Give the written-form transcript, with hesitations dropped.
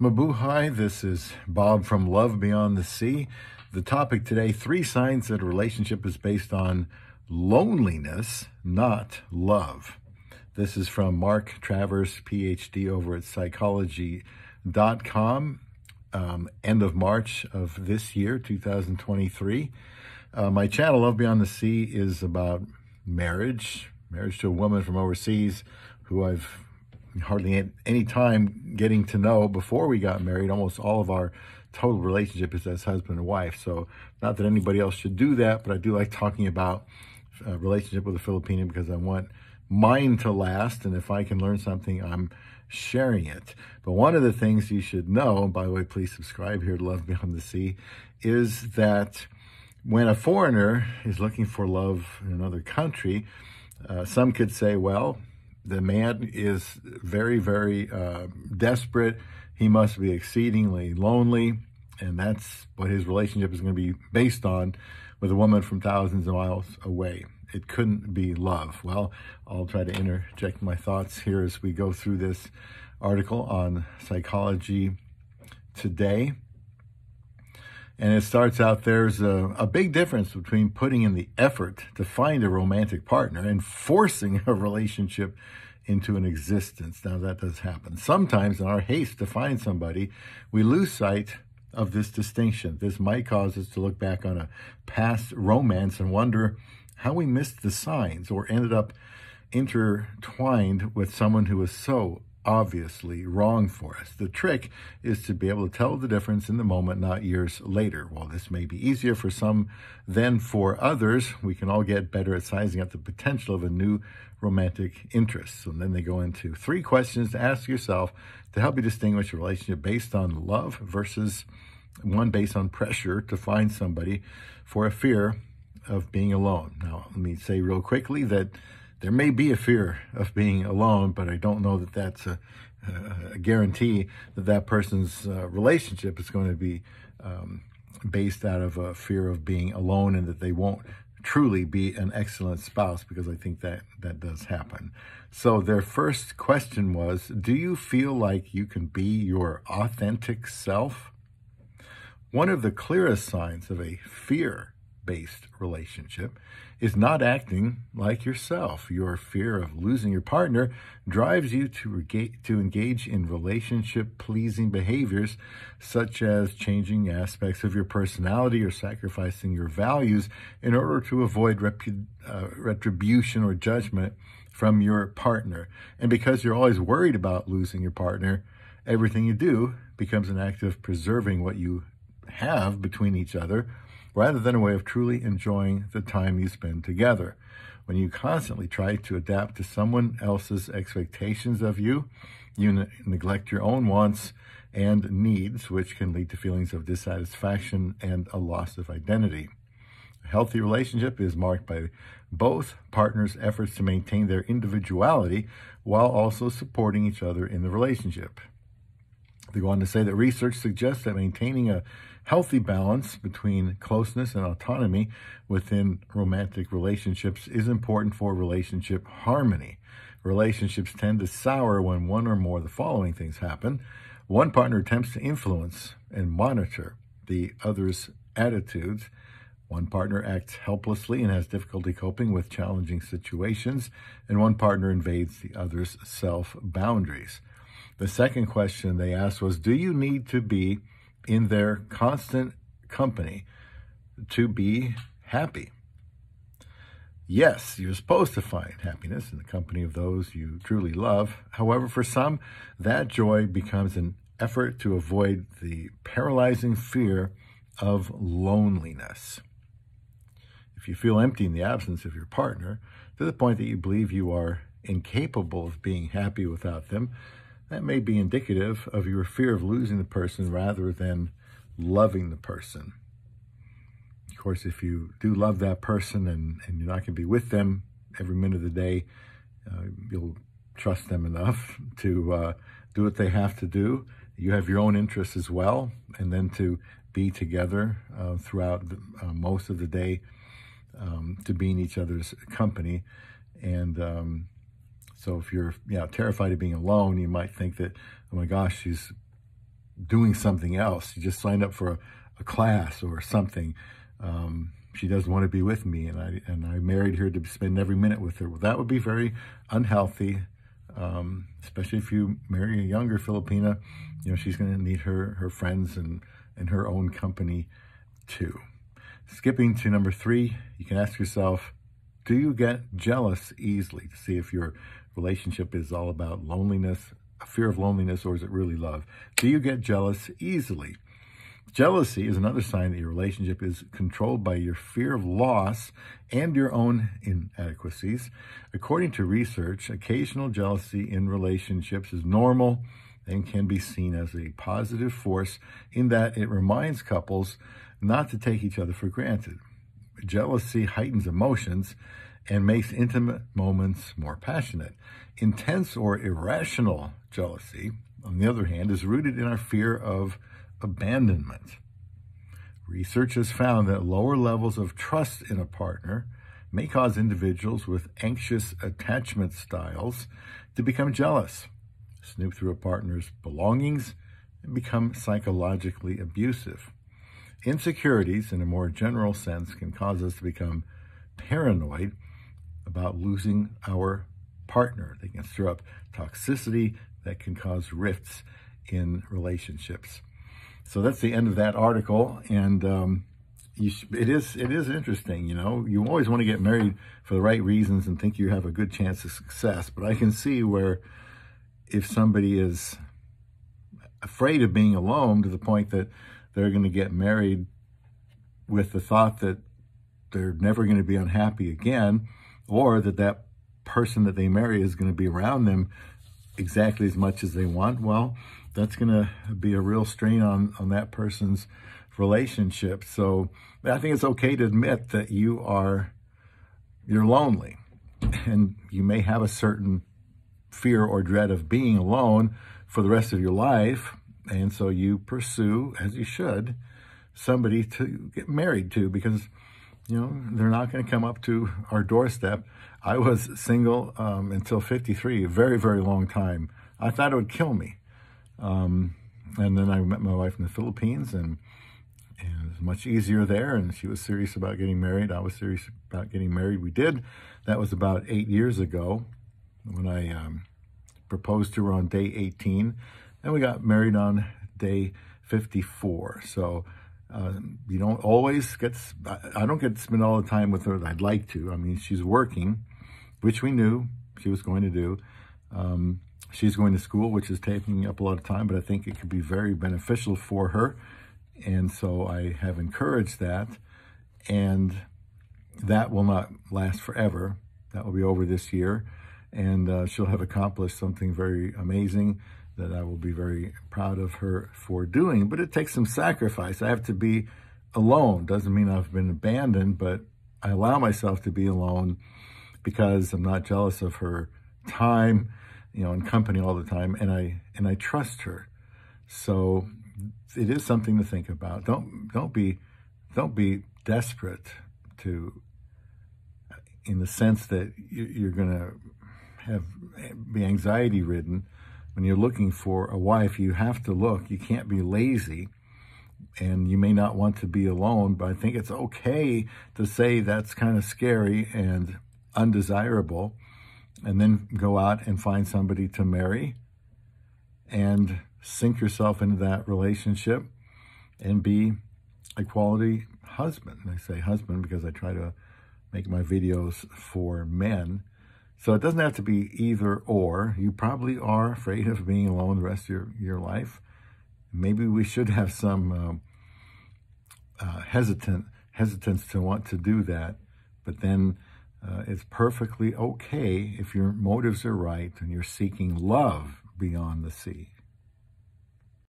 Mabuhay, this is Bob from Love Beyond the Sea. The topic today, 3 signs that a relationship is based on loneliness, not love. This is from Mark Travers, PhD, over at psychology.com, end of March of this year, 2023. My channel, Love Beyond the Sea, is about marriage to a woman from overseas who I've hardly had any time getting to know before we got married. Almost all of our total relationship is as husband and wife. So not that anybody else should do that, but I do like talking about a relationship with a Filipina because I want mine to last. And if I can learn something, I'm sharing it. But one of the things you should know, and by the way, please subscribe here to Love Beyond the Sea, is that when a foreigner is looking for love in another country, some could say, well, the man is very, very desperate. He must be exceedingly lonely, and that's what his relationship is going to be based on with a woman from thousands of miles away. It couldn't be love. Well, I'll try to interject my thoughts here as we go through this article on Psychology Today. And it starts out, there's a big difference between putting in the effort to find a romantic partner and forcing a relationship into an existence. Now, that does happen. Sometimes in our haste to find somebody, we lose sight of this distinction. This might cause us to look back on a past romance and wonder how we missed the signs or ended up intertwined with someone who was so obviously wrong for us. The trick is to be able to tell the difference in the moment, not years later. While this may be easier for some than for others, we can all get better at sizing up the potential of a new romantic interest. And then they go into 3 questions to ask yourself to help you distinguish a relationship based on love versus one based on pressure to find somebody for a fear of being alone. Now, let me say real quickly that there may be a fear of being alone, but I don't know that that's a guarantee that that person's relationship is going to be based out of a fear of being alone and that they won't truly be an excellent spouse, because I think that does happen. So their first question was, do you feel like you can be your authentic self? One of the clearest signs of a fear-based relationship is not acting like yourself. Your fear of losing your partner drives you to engage in relationship-pleasing behaviors, such as changing aspects of your personality or sacrificing your values in order to avoid retribution or judgment from your partner. And because you're always worried about losing your partner, everything you do becomes an act of preserving what you have between each other, rather than a way of truly enjoying the time you spend together. When you constantly try to adapt to someone else's expectations of you, you neglect your own wants and needs, which can lead to feelings of dissatisfaction and a loss of identity. A healthy relationship is marked by both partners' efforts to maintain their individuality while also supporting each other in the relationship. They go on to say that research suggests that maintaining a healthy balance between closeness and autonomy within romantic relationships is important for relationship harmony. Relationships tend to sour when one or more of the following things happen. One partner attempts to influence and monitor the other's attitudes. One partner acts helplessly and has difficulty coping with challenging situations. And one partner invades the other's self-boundaries. The second question they asked was, do you need to be in their constant company to be happy? Yes, you're supposed to find happiness in the company of those you truly love. However, for some, that joy becomes an effort to avoid the paralyzing fear of loneliness. If you feel empty in the absence of your partner, to the point that you believe you are incapable of being happy without them, that may be indicative of your fear of losing the person rather than loving the person. Of course, if you do love that person and you're not going to be with them every minute of the day, you'll trust them enough to do what they have to do. You have your own interests as well, and then to be together throughout most of the day, to be in each other's company. And so if you're terrified of being alone, you might think that, oh my gosh, she's doing something else. She just signed up for a class or something. She doesn't want to be with me, and I married her to spend every minute with her. Well, that would be very unhealthy, especially if you marry a younger Filipina. She's going to need her friends and her own company too. Skipping to number 3, you can ask yourself, do you get jealous easily, to see if your relationship is all about loneliness, a fear of loneliness, or is it really love? Do you get jealous easily? Jealousy is another sign that your relationship is controlled by your fear of loss and your own inadequacies. According to research, occasional jealousy in relationships is normal and can be seen as a positive force in that it reminds couples not to take each other for granted. Jealousy heightens emotions and makes intimate moments more passionate. Intense or irrational jealousy, on the other hand, is rooted in our fear of abandonment. Research has found that lower levels of trust in a partner may cause individuals with anxious attachment styles to become jealous, snoop through a partner's belongings, and become psychologically abusive. Insecurities, in a more general sense, can cause us to become paranoid about losing our partner. They can stir up toxicity that can cause rifts in relationships. So that's the end of that article, and it is interesting. You always want to get married for the right reasons and think you have a good chance of success. But I can see where if somebody is afraid of being alone to the point that they're going to get married with the thought that they're never going to be unhappy again, or that person that they marry is going to be around them exactly as much as they want, well, that's going to be a real strain on that person's relationship. So I think it's okay to admit that you're lonely, and you may have a certain fear or dread of being alone for the rest of your life. And so you pursue, as you should, somebody to get married to, because, they're not going to come up to our doorstep. I was single until 53, a very, very long time. I thought it would kill me. And then I met my wife in the Philippines, and it was much easier there, and she was serious about getting married. I was serious about getting married. We did. That was about 8 years ago when I proposed to her on day 18, and we got married on day 54. So you don't always I don't get to spend all the time with her that I'd like to. I mean, she's working, which we knew she was going to do. She's going to school, which is taking up a lot of time, but I think it could be very beneficial for her. And so I have encouraged that, and that will not last forever. That will be over this year, and she'll have accomplished something very amazing that I will be very proud of her for doing. But it takes some sacrifice. I have to be alone. Doesn't mean I've been abandoned, but I allow myself to be alone because I'm not jealous of her time, in company all the time, and I trust her. So it is something to think about. Don't be desperate to, in the sense that you're going to be anxiety ridden. When you're looking for a wife, you have to look. You can't be lazy, and you may not want to be alone, but I think it's okay to say that's kind of scary and undesirable, and then go out and find somebody to marry and sink yourself into that relationship and be a quality husband. And I say husband because I try to make my videos for men. So it doesn't have to be either or. You probably are afraid of being alone the rest of your life. Maybe we should have some hesitance to want to do that. But then it's perfectly okay if your motives are right and you're seeking love beyond the sea.